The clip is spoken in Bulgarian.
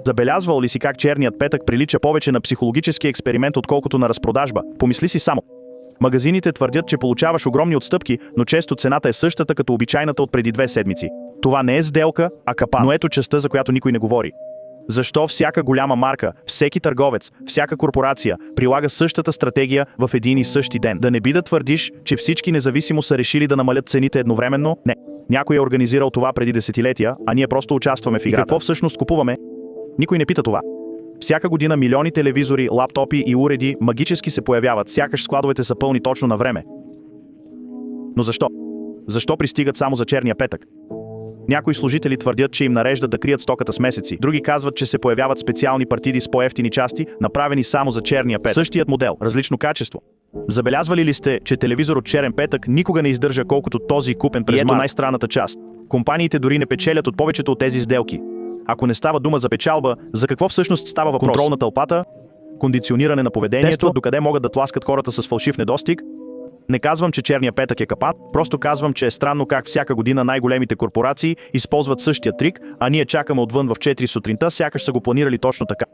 Забелязвал ли си как черният петък прилича повече на психологически експеримент, отколкото на разпродажба? Помисли си само. Магазините твърдят, че получаваш огромни отстъпки, но често цената е същата като обичайната от преди 2 седмици. Това не е сделка, а капан. Но ето частта, за която никой не говори. Защо всяка голяма марка, всеки търговец, всяка корпорация прилага същата стратегия в един и същи ден? Да не би да твърдиш, че всички независимо са решили да намалят цените едновременно? Не. Някой е организирал това преди десетилетия, а ние просто участваме в играта. И какво всъщност купуваме? Никой не пита това. Всяка година милиони телевизори, лаптопи и уреди магически се появяват, сякаш складовете са пълни точно на време. Но защо? Защо пристигат само за черния петък? Някои служители твърдят, че им нареждат да крият стоката с месеци. Други казват, че се появяват специални партиди с по-евтини части, направени само за черния петък. Същият модел, различно качество. Забелязвали ли сте, че телевизор от черен петък никога не издържа колкото този купен през март? Най-странната част. Компаниите дори не печелят от повечето от тези сделки. Ако не става дума за печалба, за какво всъщност става въпрос? Контрол на тълпата, кондициониране на поведението, тестват докъде могат да тласкат хората с фалшив недостиг. Не казвам, че черния петък е капан, просто казвам, че е странно как всяка година най-големите корпорации използват същия трик, а ние чакаме отвън в 4 сутринта, сякаш са го планирали точно така.